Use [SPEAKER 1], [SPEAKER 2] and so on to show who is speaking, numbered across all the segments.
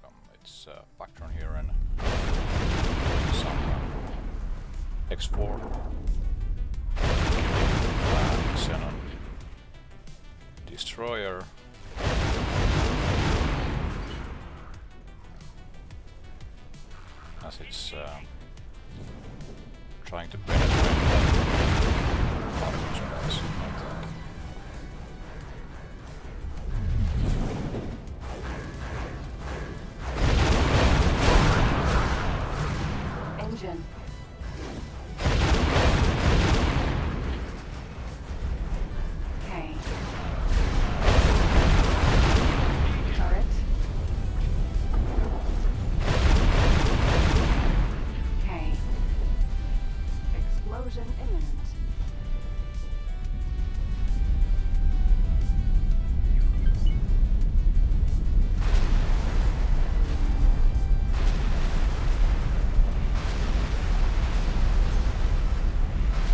[SPEAKER 1] welcome. It's PakTron here and some X4 XENON Destroyer. As it's trying to penetrate space.
[SPEAKER 2] Engine. Okay. Turret. Okay. Explosion imminent.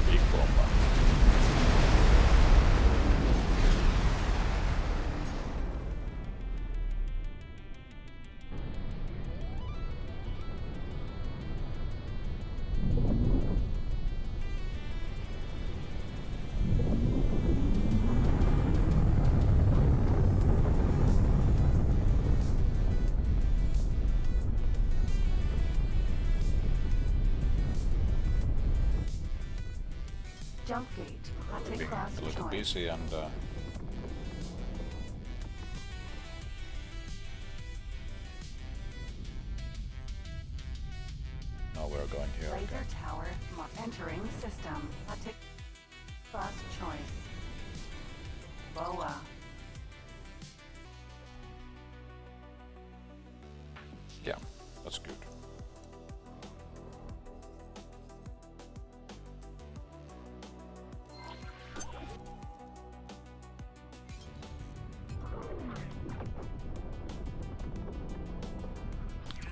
[SPEAKER 1] Big bomba.
[SPEAKER 2] Jump gate. Take
[SPEAKER 1] Big,
[SPEAKER 2] class
[SPEAKER 1] a little
[SPEAKER 2] choice.
[SPEAKER 1] busy and now we're going here
[SPEAKER 2] Laser
[SPEAKER 1] again.
[SPEAKER 2] tower. Entering system. Take class choice. Boa.
[SPEAKER 1] Yeah, that's good.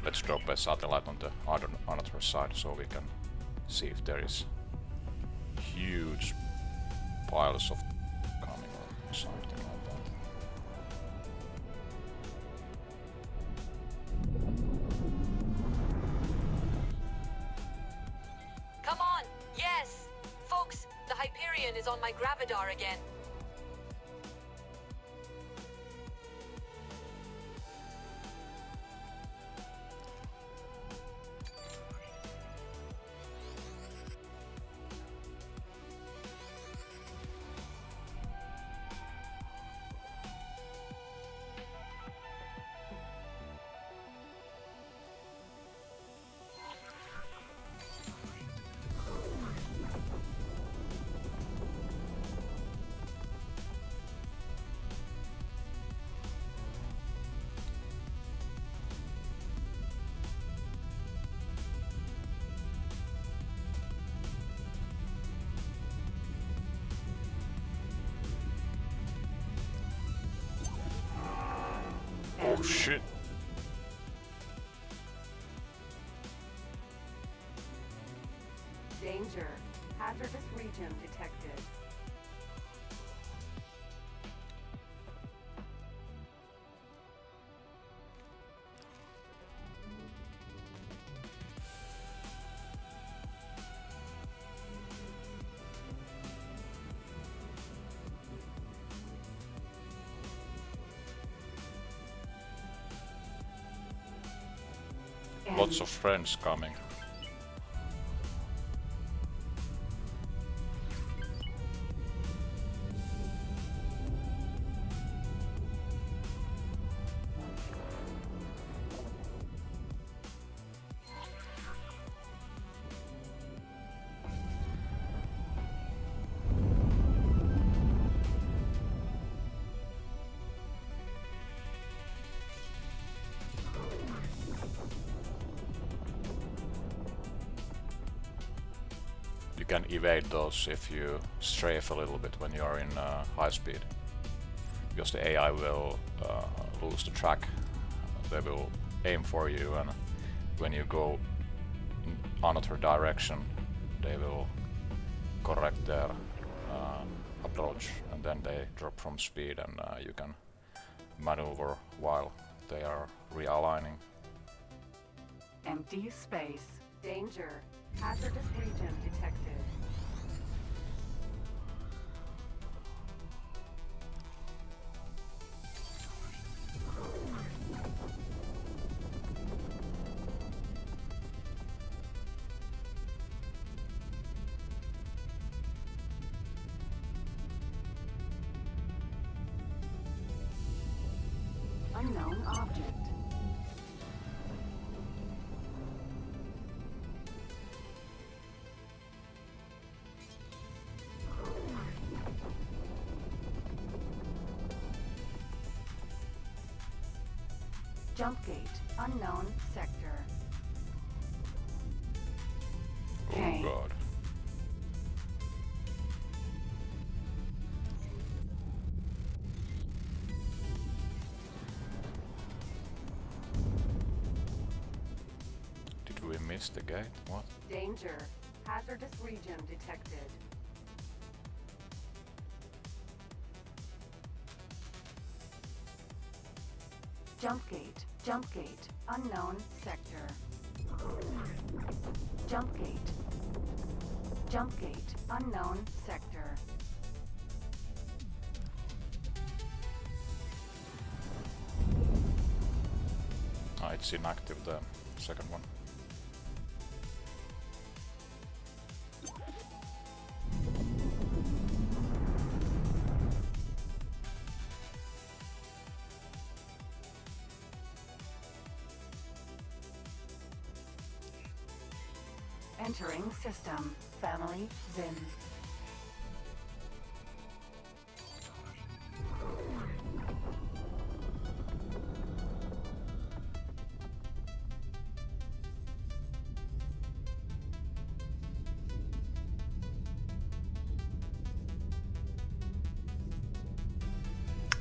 [SPEAKER 1] Let's drop a satellite on the other side so we can see if there is huge piles of coming or something like that.
[SPEAKER 3] Come on! Yes! Folks, the Hyperion is on my Gravidar again.
[SPEAKER 1] Oh shit!
[SPEAKER 2] Danger. Hazardous region detected.
[SPEAKER 1] Lots of friends coming. You can evade those if you strafe a little bit when you are in high speed, because the AI will lose the track. They will aim for you, and when you go in another direction, they will correct their approach, and then they drop from speed, and you can maneuver while they are realigning.
[SPEAKER 2] Empty space. Danger. Hazardous region detected. Unknown object. Jump gate. Unknown sector.
[SPEAKER 1] Oh
[SPEAKER 2] Okay.
[SPEAKER 1] god. Did we miss the gate? What?
[SPEAKER 2] Danger. Hazardous region detected. Jump gate. Jump gate. Unknown sector. Jump gate. Jump gate. Unknown sector.
[SPEAKER 1] Ah, it's inactive, the second one.
[SPEAKER 2] Entering system. Family Zin.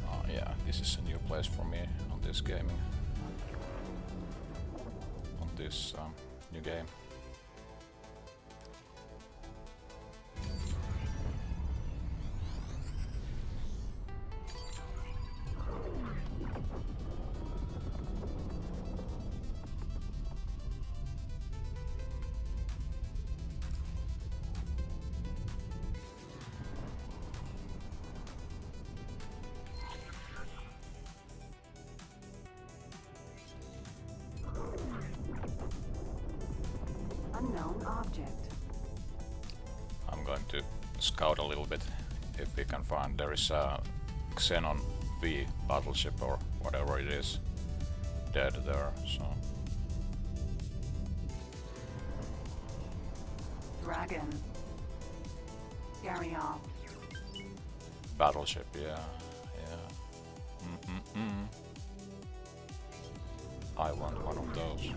[SPEAKER 1] Oh yeah, this is a new place for me on this gaming. On this new game.
[SPEAKER 2] Unknown object.
[SPEAKER 1] I'm going to scout a little bit if we can find. There is a Xenon V battleship or whatever it is dead there, so
[SPEAKER 2] Dragon. Carry on.
[SPEAKER 1] battleship, yeah. I want one of those.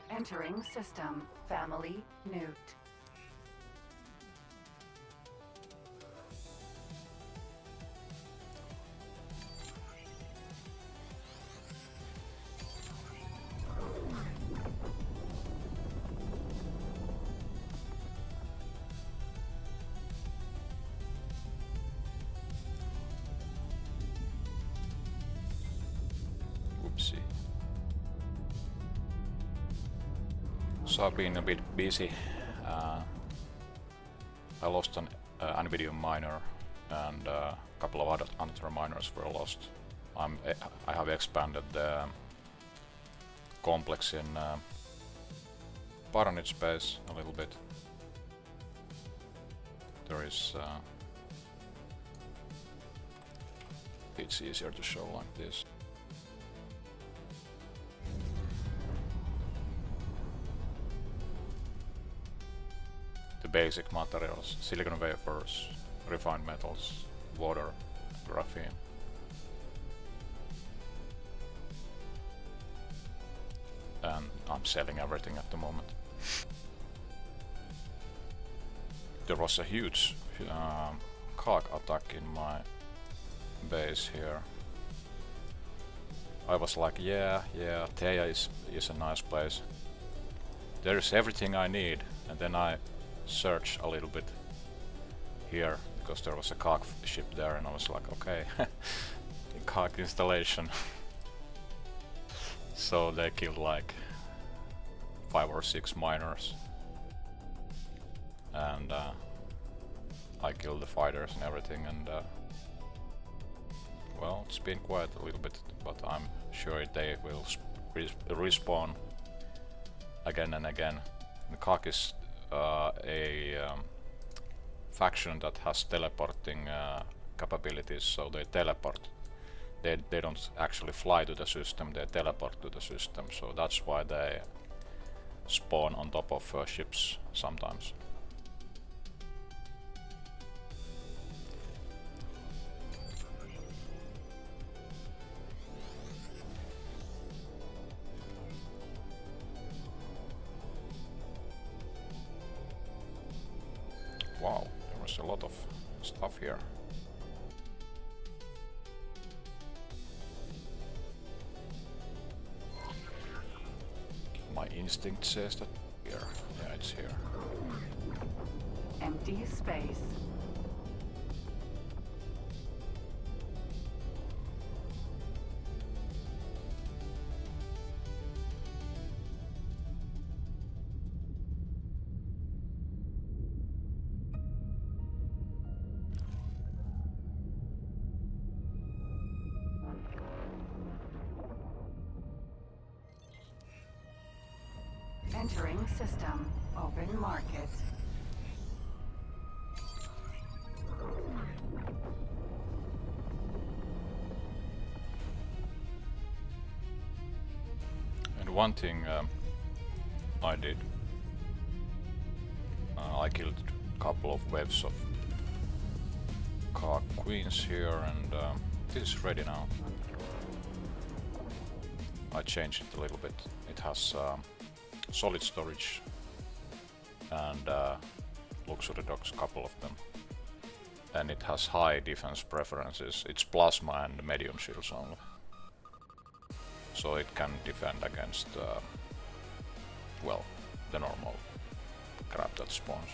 [SPEAKER 2] Entering system. Family Newt.
[SPEAKER 1] Oopsie. So I've been a bit busy. I lost an Nvidia miner and a couple of other miners were lost. I have expanded the complex in Paranit space a little bit. There is it's easier to show like this. The basic materials: silicon wafers, refined metals, water, graphene. And I'm selling everything at the moment. There was a huge cog attack in my base here. I was like, yeah, Teja is a nice place. There is everything I need, and then I searched a little bit here because there was a cock ship there, and I was like, okay, cock installation. So they killed like 5 or 6 miners, and I killed the fighters and everything, and well, it's been quite a little bit, but I'm sure they will respawn again and again. The cock is a faction that has teleporting capabilities, so they teleport. They don't actually fly to the system, they teleport to the system, so that's why they spawn on top of ships sometimes. Wow, there was a lot of stuff here. My instinct says that here. Yeah, it's here.
[SPEAKER 2] Empty space. Entering system. Open market.
[SPEAKER 1] And one thing I did, I killed a couple of waves of queens here, and it is ready now. I changed it a little bit. It has solid storage and luxury docks, a couple of them, and it has high defense preferences. It's plasma and medium shields only, so it can defend against well, the normal crap that spawns.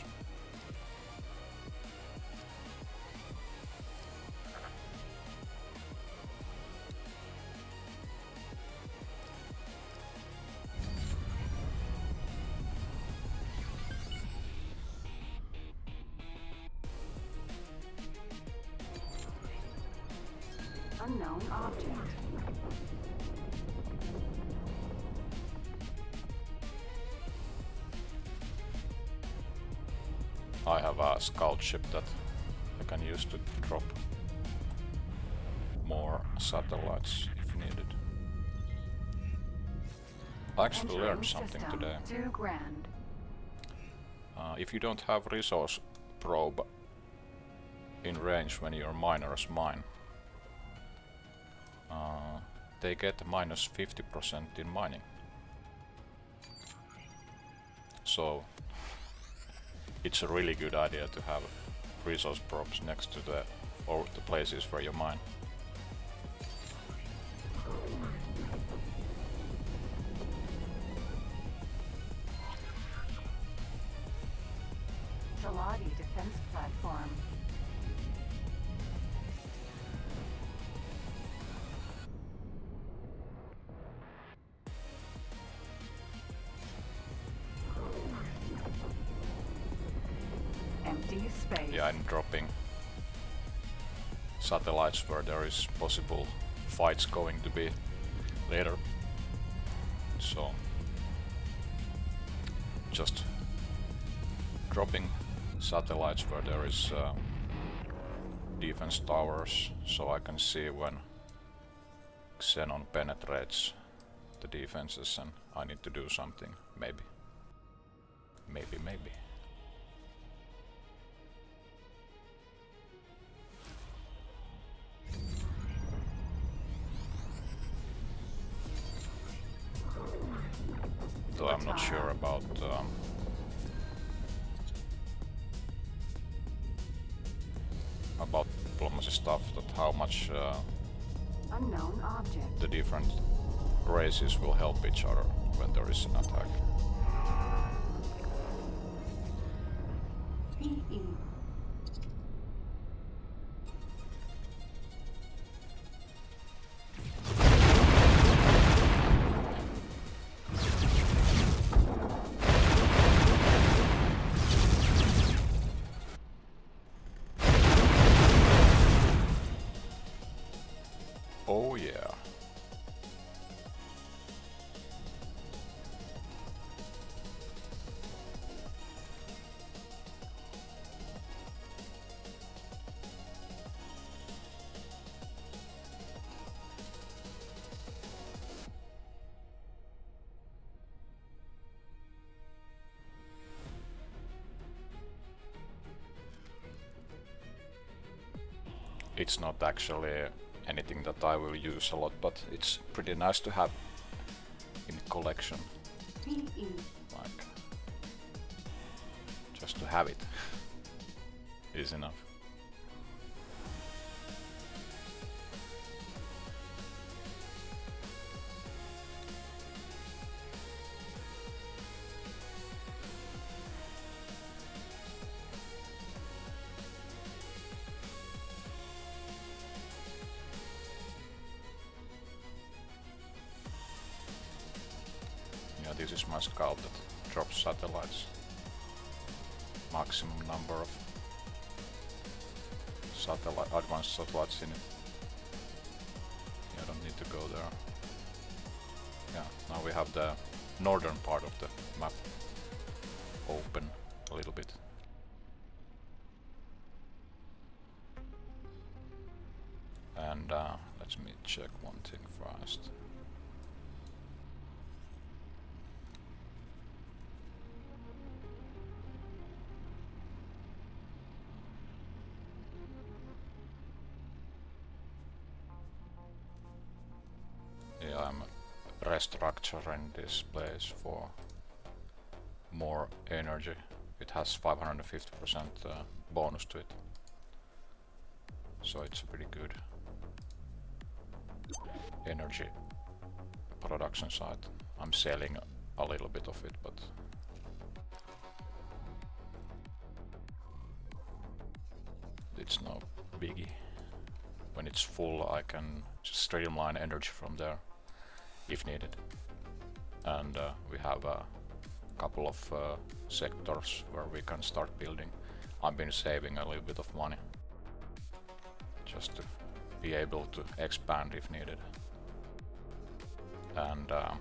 [SPEAKER 2] Unknown object.
[SPEAKER 1] I have a scout ship that I can use to drop more satellites if needed. I actually learned something today.
[SPEAKER 2] $2,000.
[SPEAKER 1] If you don't have resource probe in range when your miners mine, they get -50% in mining. So it's a really good idea to have resource probes next to the places where you mine.
[SPEAKER 2] Taladi defense platform. Empty space.
[SPEAKER 1] Yeah, I'm dropping satellites where there is possible fights going to be later. So just dropping satellites where there is defense towers, so I can see when Xenon penetrates the defenses and I need to do something, maybe. Maybe. Though I'm not sure about diplomacy stuff, that how much
[SPEAKER 2] Unknown object.
[SPEAKER 1] the different races will help each other when there is an attack.
[SPEAKER 2] PE.
[SPEAKER 1] Oh yeah. It's not actually anything that I will use a lot, but it's pretty nice to have in collection.
[SPEAKER 2] PE.
[SPEAKER 1] Like, just to have it is enough. Yeah, this is my scout that drops satellites. Maximum number of advanced satellites in it. Yeah, I don't need to go there. Yeah, now we have the northern part of the map open a little bit. And let me check one thing first. Yeah, I'm restructuring this place for more energy. It has 550% bonus to it, so it's a pretty good energy production site. I'm selling a little bit of it, but it's no biggie. When it's full, I can just streamline energy from there if needed. And we have a couple of sectors where we can start building. I've been saving a little bit of money just to be able to expand if needed. And I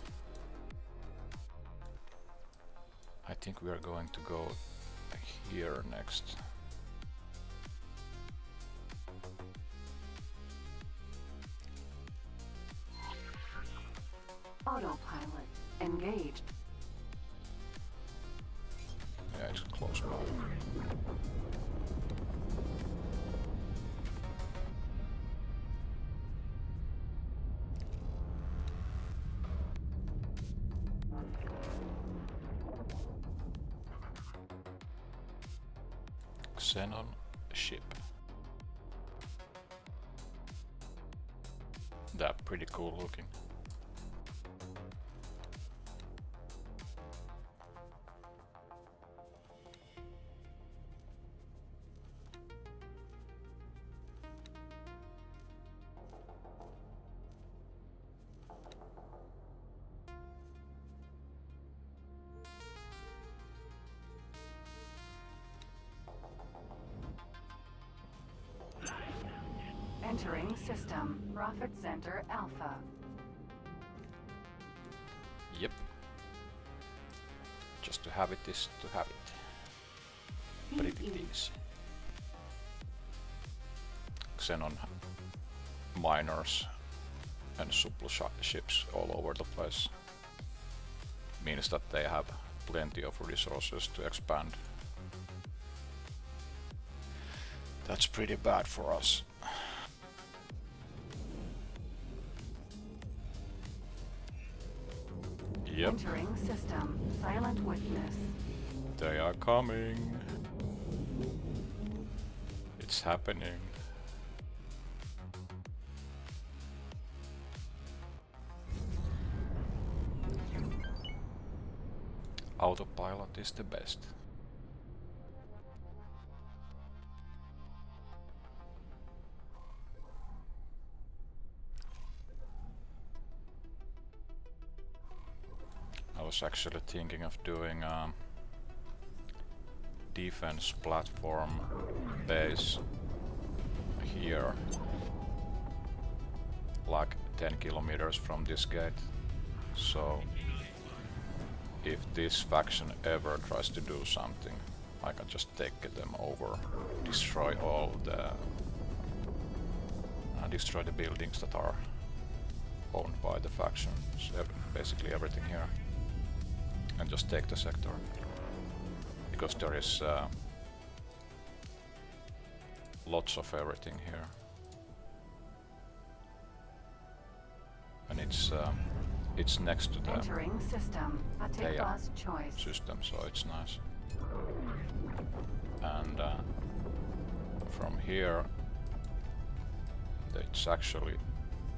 [SPEAKER 1] think we are going to go here next.
[SPEAKER 2] Autopilot engaged.
[SPEAKER 1] Yeah, it's close by. Xenon ship. They're pretty cool looking.
[SPEAKER 2] Entering system. Profit Center Alpha.
[SPEAKER 1] Yep. Just to have it is to have it. Pretty
[SPEAKER 2] PE.
[SPEAKER 1] easy. Xenon miners and supply ships all over the place. Means that they have plenty of resources to expand. That's pretty bad for us. Yep.
[SPEAKER 2] Entering system. Silent witness.
[SPEAKER 1] They are coming. It's happening. autopilot is the best. I was actually thinking of doing a defense platform base here, like 10 kilometers from this gate. So if this faction ever tries to do something, I can just take them over, destroy all the destroy the buildings that are owned by the factions, basically everything here, and just take the sector, because there is lots of everything here, and it's next to the
[SPEAKER 2] Entering system. A take bus choice.
[SPEAKER 1] system, so it's nice. And from here, it's actually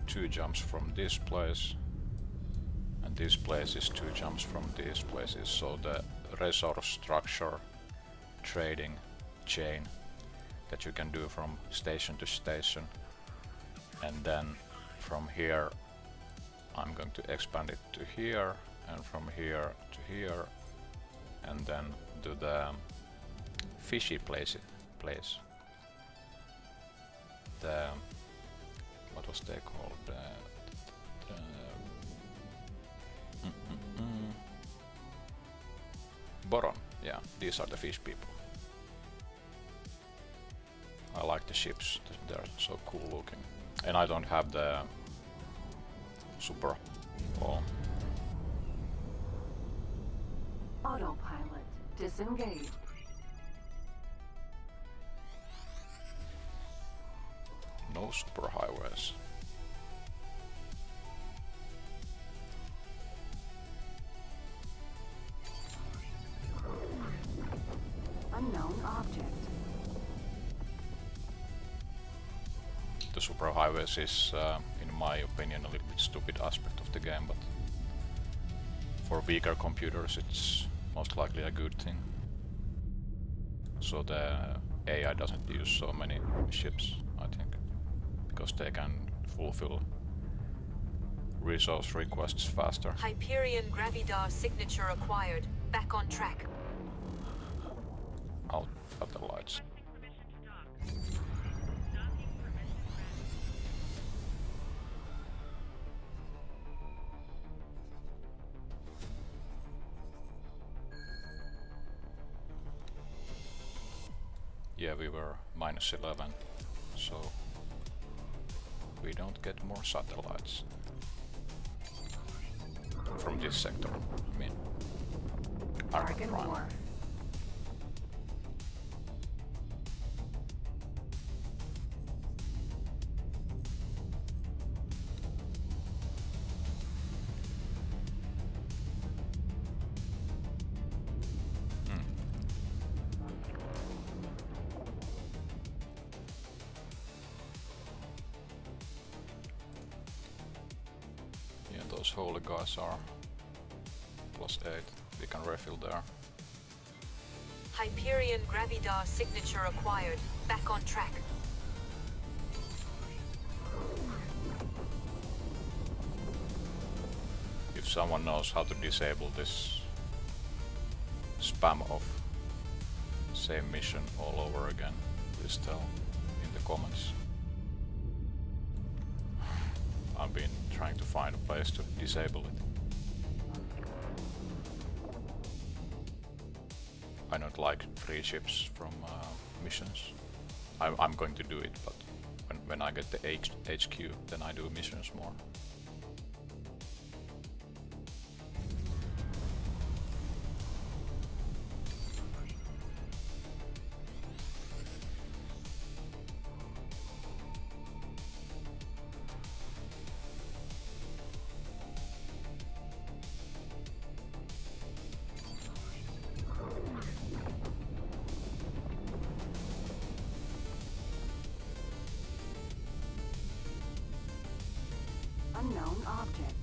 [SPEAKER 1] 2 jumps from this place, and this place is 2 jumps from these places, so the resource structure trading chain that you can do from station to station, and then from here I'm going to expand it to here, and from here to here, and then do the fishy place. The what was they called? Boron. Yeah, these are the fish people. I like the ships, they're so cool looking. And I don't have the super ball.
[SPEAKER 2] Autopilot disengaged.
[SPEAKER 1] No superhighways.
[SPEAKER 2] Unknown object.
[SPEAKER 1] The superhighways is, in my opinion, a little bit stupid aspect of the game, but for weaker computers it's most likely a good thing. So the AI doesn't use so many ships, I think, because they can fulfill resource requests faster.
[SPEAKER 3] Hyperion Gravidar signature acquired. Back on track.
[SPEAKER 1] Out of the lights. Yeah, we were -11, so we don't get more satellites from this sector. I mean,
[SPEAKER 2] Bargain
[SPEAKER 1] Prime.
[SPEAKER 2] war.
[SPEAKER 1] Yeah, those holy guys are +8. We can refill there.
[SPEAKER 3] Hyperion Gravidar signature acquired. Back on track.
[SPEAKER 1] If someone knows how to disable this spam of same mission all over again, please tell in the comments. I've been trying to find a place to disable it. I don't like free ships from missions. I'm going to do it, but when I get the HQ, then I do missions more.
[SPEAKER 2] Unknown object.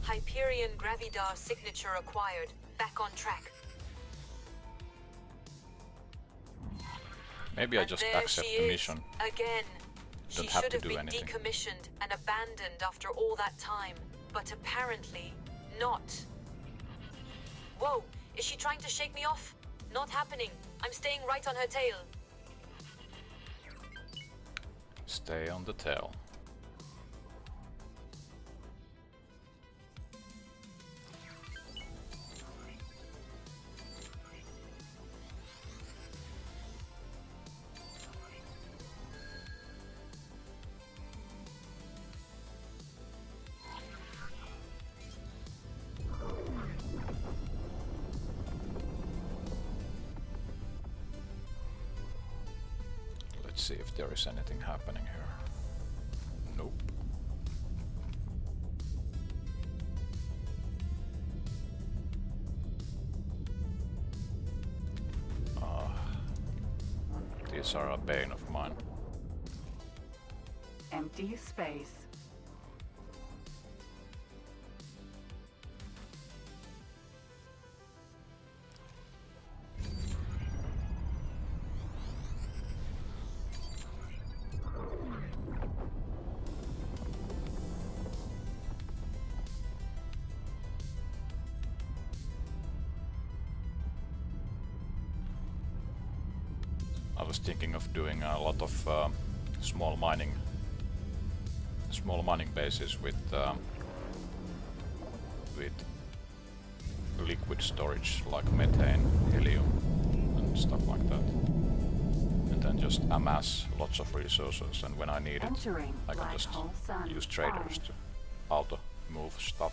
[SPEAKER 3] Hyperion Gravidar signature acquired. Back on track.
[SPEAKER 1] Maybe I
[SPEAKER 3] And
[SPEAKER 1] just
[SPEAKER 3] there
[SPEAKER 1] accept
[SPEAKER 3] she
[SPEAKER 1] the
[SPEAKER 3] is,
[SPEAKER 1] mission.
[SPEAKER 3] again. She
[SPEAKER 1] Don't have
[SPEAKER 3] should
[SPEAKER 1] to
[SPEAKER 3] have
[SPEAKER 1] do
[SPEAKER 3] been
[SPEAKER 1] anything.
[SPEAKER 3] decommissioned and abandoned after all that time, but apparently not. Whoa, is she trying to shake me off? Not happening. I'm staying right on her tail.
[SPEAKER 1] Stay on the tail. Let's see if there is anything happening here. Nope. These are a bane of mine.
[SPEAKER 2] Empty space.
[SPEAKER 1] I was thinking of doing a lot of small mining bases with liquid storage like methane, helium, and stuff like that. And then just amass lots of resources, and when I need it,
[SPEAKER 2] Entering
[SPEAKER 1] I can
[SPEAKER 2] black
[SPEAKER 1] just
[SPEAKER 2] hole sun.
[SPEAKER 1] use traders
[SPEAKER 2] 5.
[SPEAKER 1] to auto move stuff.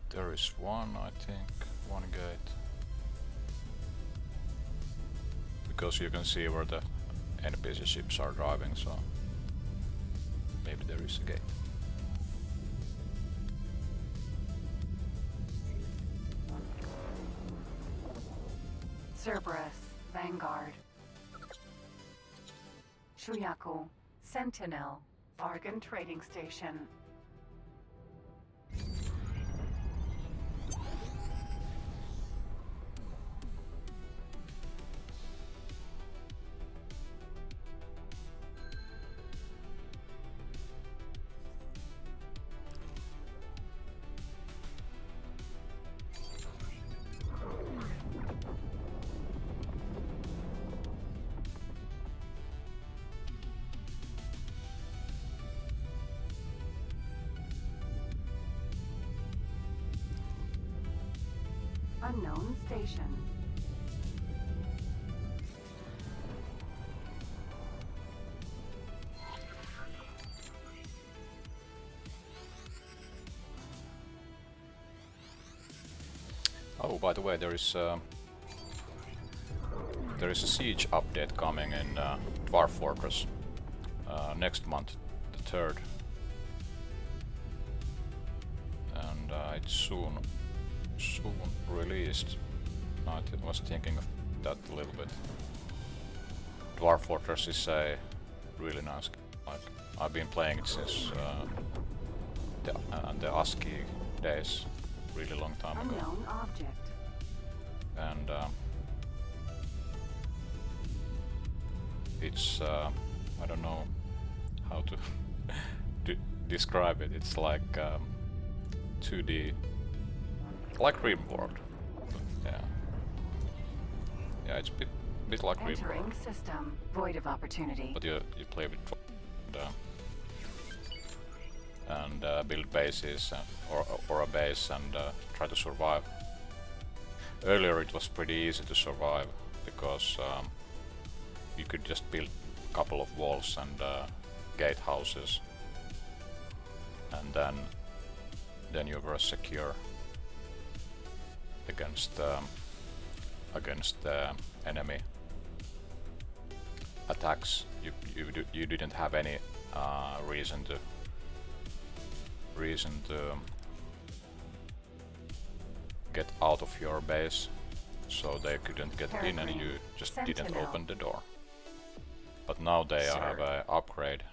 [SPEAKER 1] There is one, I think, one gate. Because you can see where the NPC ships are driving, so maybe there is a gate.
[SPEAKER 2] Cerberus, Vanguard. Shuyaku, Sentinel, Bargain Trading Station. Unknown station.
[SPEAKER 1] Oh, by the way, there is a siege update coming in Dwarf Fortress next month, the 3rd, and it's soon released. I was thinking of that a little bit. Dwarf Fortress is a really nice game. Like, I've been playing it since the ASCII days, really long time ago.
[SPEAKER 2] Unknown object.
[SPEAKER 1] And it's I don't know how to describe it. It's like 2D, like RimWorld. Yeah, it's a bit like
[SPEAKER 2] Entering
[SPEAKER 1] RimWorld.
[SPEAKER 2] system. Void of opportunity.
[SPEAKER 1] But you play with and build bases or a base and try to survive. Earlier it was pretty easy to survive because you could just build a couple of walls and gatehouses, and then you were secure against the enemy attacks, you didn't have any reason to get out of your base, so they couldn't get in, and you just didn't open the door. But now they have an upgrade.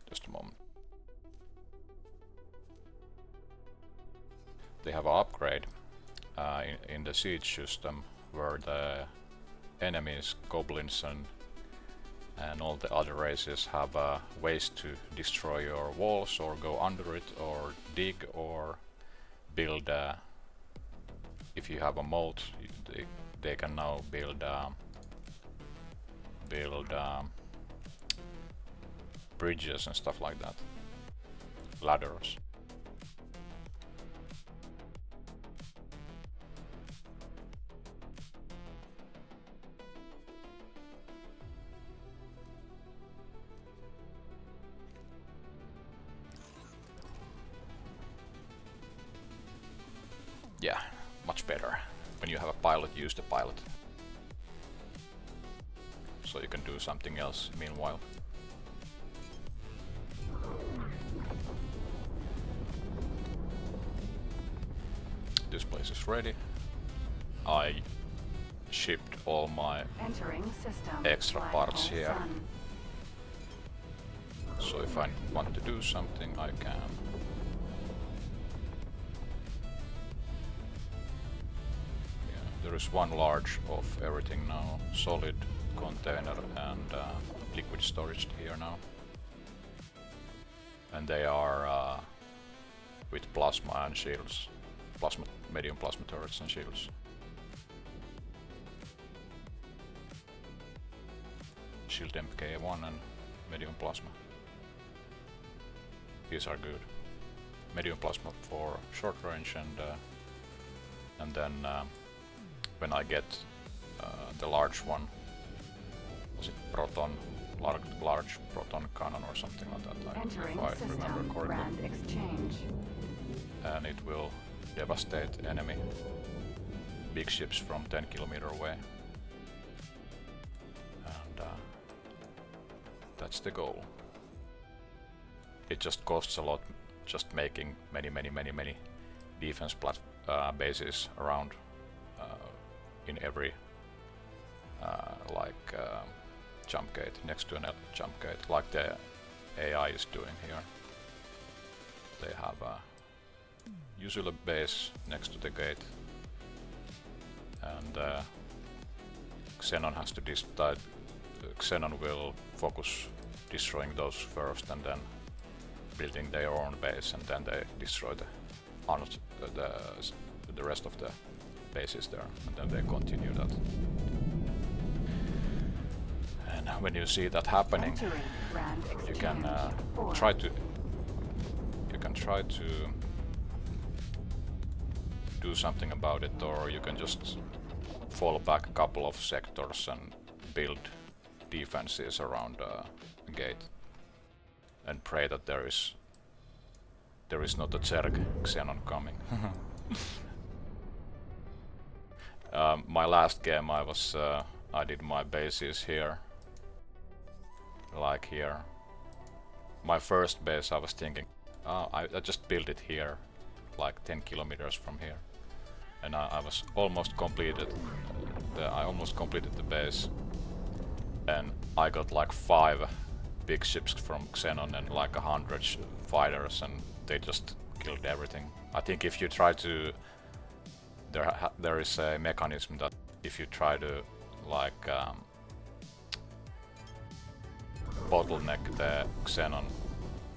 [SPEAKER 1] Just a moment. They have an upgrade in the siege system, where the enemies, goblins and all the other races have ways to destroy your walls or go under it or dig or build. If you have a moat, they can now build bridges and stuff like that, ladders. Yeah, much better. When you have a pilot, use the pilot. So you can do something else meanwhile. This place is ready. I shipped all my extra parts here. So if I want to do something, I can. There is one large of everything now, solid, container and liquid storage here now. And they are with plasma and shields, medium plasma turrets and shields. Shield MK1 and medium plasma. These are good. Medium plasma for short range, and then when I get the large one, was it proton, large proton cannon or something like that, if I remember correctly. And it will devastate enemy big ships from 10 km away. And that's the goal. It just costs a lot just making many defense bases around in every jump gate, next to a jump gate, like the AI is doing here. They have usually a base next to the gate, and Xenon has to decide. Xenon will focus destroying those first, and then building their own base, and then they destroy the rest of the bases there, and then they continue that. And when you see that happening, you can try to do something about it, or you can just fall back a couple of sectors and build defenses around a gate and pray that there is not a Zerg Xenon coming. My last game I did my bases here, like here. My first base I was thinking, I just built it here, like 10 kilometers from here, and I was almost completed. I almost completed the base, and I got like 5 big ships from Xenon and like 100 fighters, and they just killed everything. I think if you try to, there is a mechanism that if you try to like bottleneck the Xenon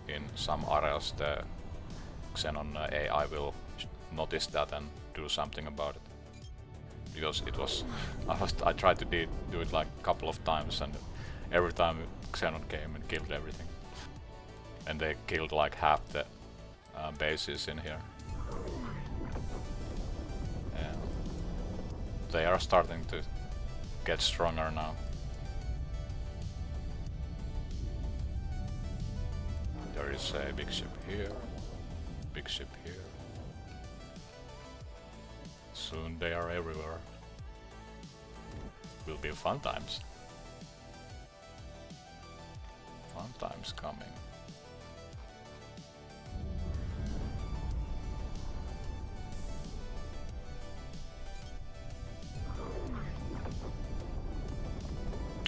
[SPEAKER 1] in some areas, the Xenon AI will notice that and do something about it. Because it was, I tried to do it like a couple of times, and every time Xenon came and killed everything. And they killed like half the bases in here. And they are starting to get stronger now. There is a big ship here, big ship here. Soon they are everywhere. Will be fun times. Fun times coming.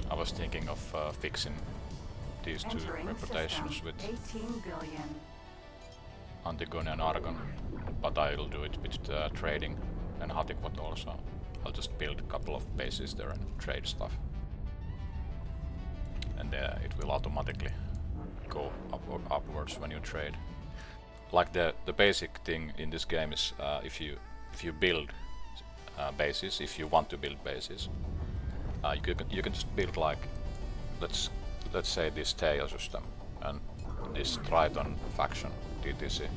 [SPEAKER 1] I was thinking of fixing these two
[SPEAKER 2] Entering
[SPEAKER 1] reputations
[SPEAKER 2] system.
[SPEAKER 1] with
[SPEAKER 2] 18 billion.
[SPEAKER 1] Antigone and Argon, but I'll do it with trading and Hatikvat also. I'll just build a couple of bases there and trade stuff. And it will automatically go upwards when you trade. Like the basic thing in this game is if you build bases, if you want to build bases, you can just build like let's say this Teo system and this Triton faction TTC.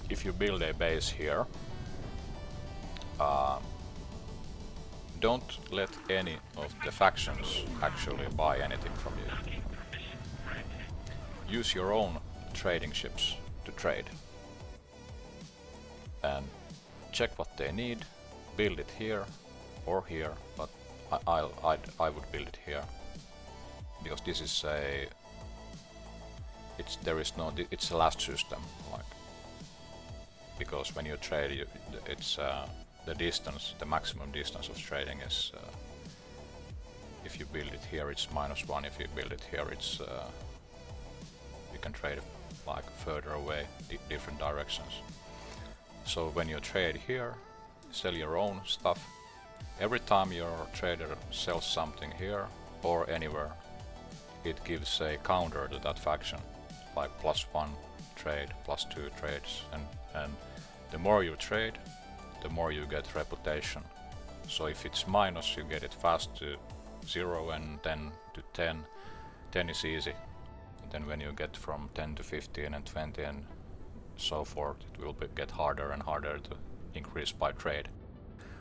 [SPEAKER 1] If you build a base here, don't let any of the factions actually buy anything from you. Use your own trading ships to trade and check what they need, build it here or here, but I would build it here because this is it's a last system, like, because when you trade it's the distance, the maximum distance of trading is if you build it here it's -1, if you build it here it's you can trade like further away, different directions. So when you trade here, sell your own stuff. Every time your trader sells something here or anywhere, it gives a counter to that faction, like +1 trade, +2 trades, and the more you trade, the more you get reputation. So if it's minus, you get it fast to 0 and then to 10. 10 is easy. And then when you get from 10 to 15 and 20 and so forth, it will get harder and harder to increase by trade.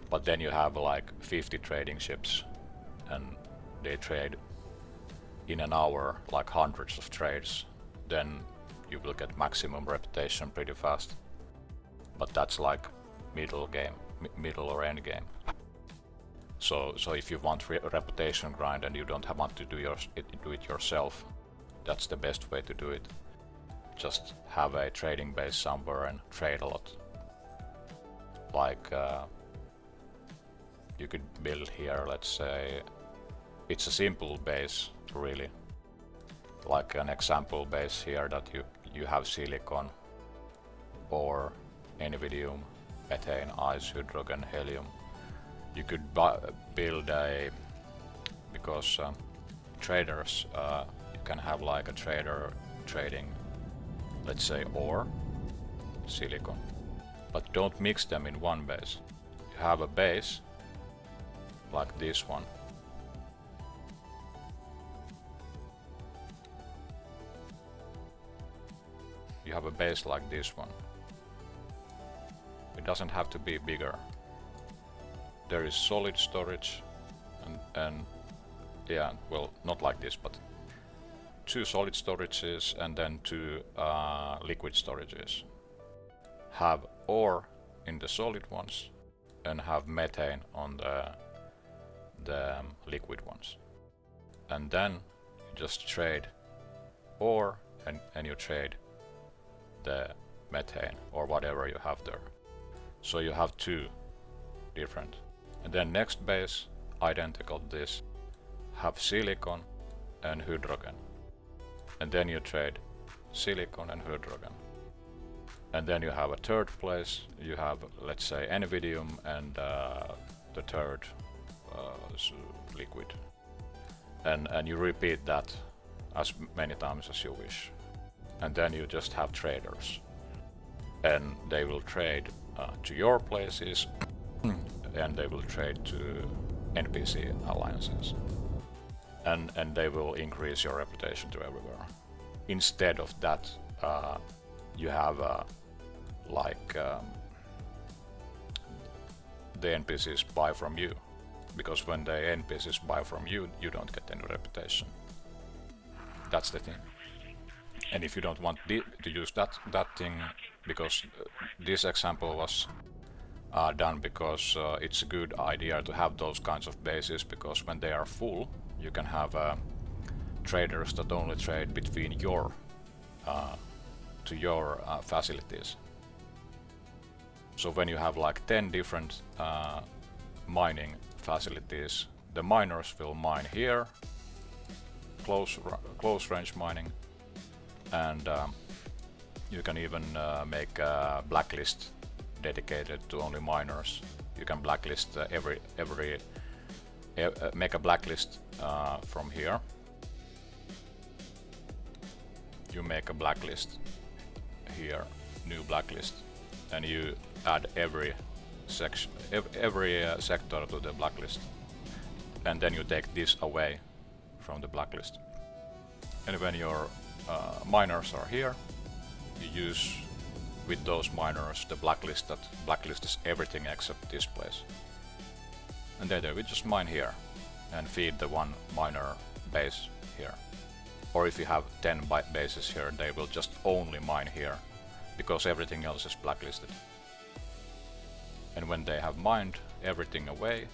[SPEAKER 1] But then you have like 50 trading ships and they trade in an hour like hundreds of trades, then you will get maximum reputation pretty fast. But that's like middle or end game. So if you want reputation grind and you don't want to do it yourself, that's the best way to do it. Just have a trading base somewhere and trade a lot. Like you could build here, let's say, it's a simple base really, like an example base here that you have silicon or Envidium, methane, ice, hydrogen, helium. You could build a, because traders, you can have like a trader trading, let's say ore, silicon, but don't mix them in one base. You have a base like this one. You have a base like this one. It doesn't have to be bigger. There is solid storage and yeah, well, not like this, but 2 solid storages and then 2 liquid storages. Have ore in the solid ones and have methane on the liquid ones. And then you just trade ore and you trade the methane or whatever you have there. So you have 2 different. And then next base, identical to this, have silicon and hydrogen. And then you trade silicon and hydrogen. And then you have a third place, you have, let's say, Envidium and the third liquid. And you repeat that as many times as you wish. And then you just have traders. And they will trade to your places and they will trade to NPC alliances. And they will increase your reputation to everywhere. Instead of that, you have the NPCs buy from you, because when the NPCs buy from you, you don't get any reputation. That's the thing. And if you don't want to use that thing, because this example was done because it's a good idea to have those kinds of bases, because when they are full, you can have traders that only trade between your facilities. So when you have like 10 different mining facilities, the miners will mine here, close range mining, and you can even make a blacklist dedicated to only miners. You can blacklist make a blacklist from here. You make a blacklist here, new blacklist, and you add every section, every sector to the blacklist, and then you take this away from the blacklist. And when your miners are here, you use with those miners the blacklist that blacklists everything except this place. And then we just mine here and feed the one miner base here. Or if you have 10 bases here, they will just only mine here, because everything else is blacklisted. And when they have mined everything away,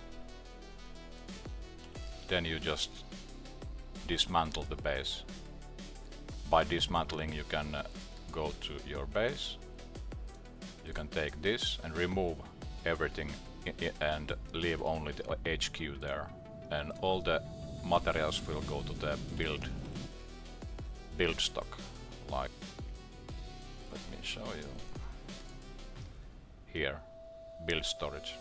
[SPEAKER 1] then you just dismantle the base. By dismantling, you can go to your base, you can take this and remove everything and leave only the HQ there, and all the materials will go to the build stock. Like, let me show you here, build storage.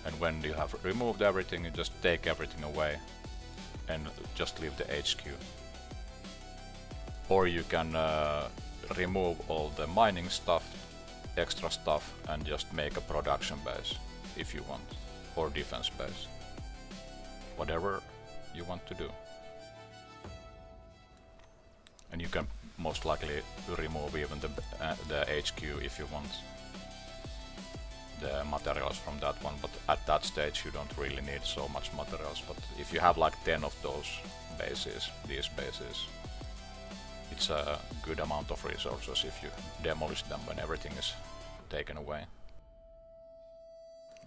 [SPEAKER 1] And when you have removed everything, you just take everything away and just leave the HQ. Or you can remove all the mining stuff, extra stuff, and just make a production base if you want, or defense base, whatever you want to do. And you can most likely remove even the HQ if you want the materials from that one, but at that stage you don't really need so much materials. But if you have like 10 of those bases, these bases, it's a good amount of resources if you demolish them when everything is taken away.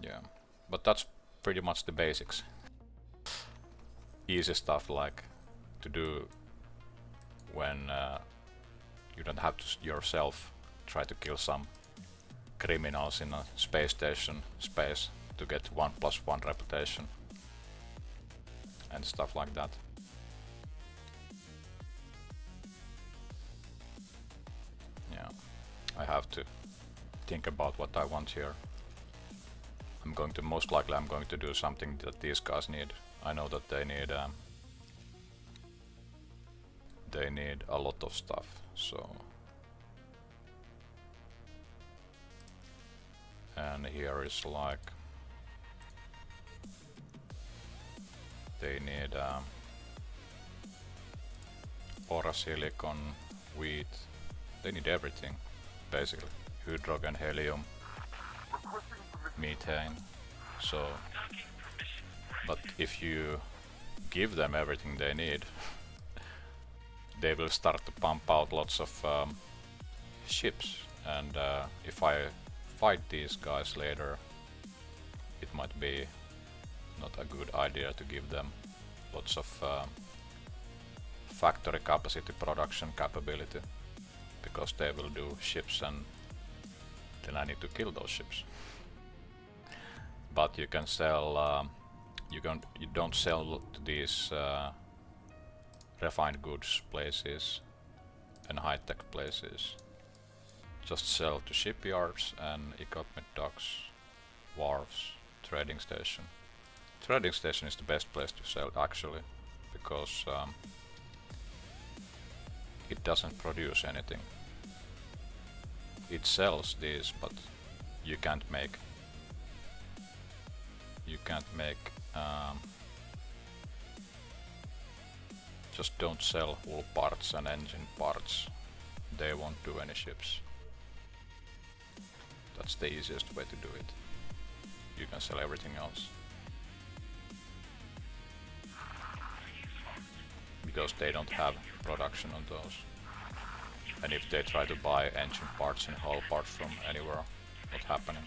[SPEAKER 1] Yeah, but that's pretty much the basics. Easy stuff like to do when you don't have to yourself try to kill some criminals in a space station space to get 1+1 reputation and stuff like that. Yeah, I have to think about what I want here. Most likely I'm going to do something that these guys need. I know that they need a lot of stuff, so. And here is like, they need orosilicon, wheat, they need everything basically, hydrogen, helium, methane. So, but if you give them everything they need, they will start to pump out lots of ships, and if I fight these guys later, it might be not a good idea to give them lots of factory capacity, production capability, because they will do ships and then I need to kill those ships. But you can sell, you don't sell to these refined goods places and high-tech places. Just sell to shipyards and equipment docks, wharves, trading station. Trading station is the best place to sell actually, because it doesn't produce anything. It sells these, but you can't make just don't sell wool parts and engine parts. They won't do any ships. That's the easiest way to do it. You can sell everything else. Because they don't have production on those. And if they try to buy engine parts and hull parts from anywhere, not happening.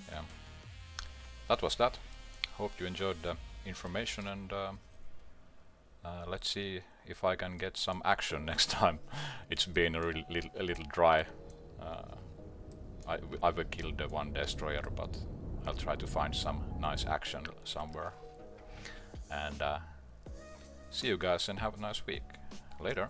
[SPEAKER 1] Yeah. That was that. Hope you enjoyed the information, and let's see if I can get some action next time. It's been a little dry. I've killed the one destroyer, but I'll try to find some nice action somewhere. And see you guys and have a nice week. Later.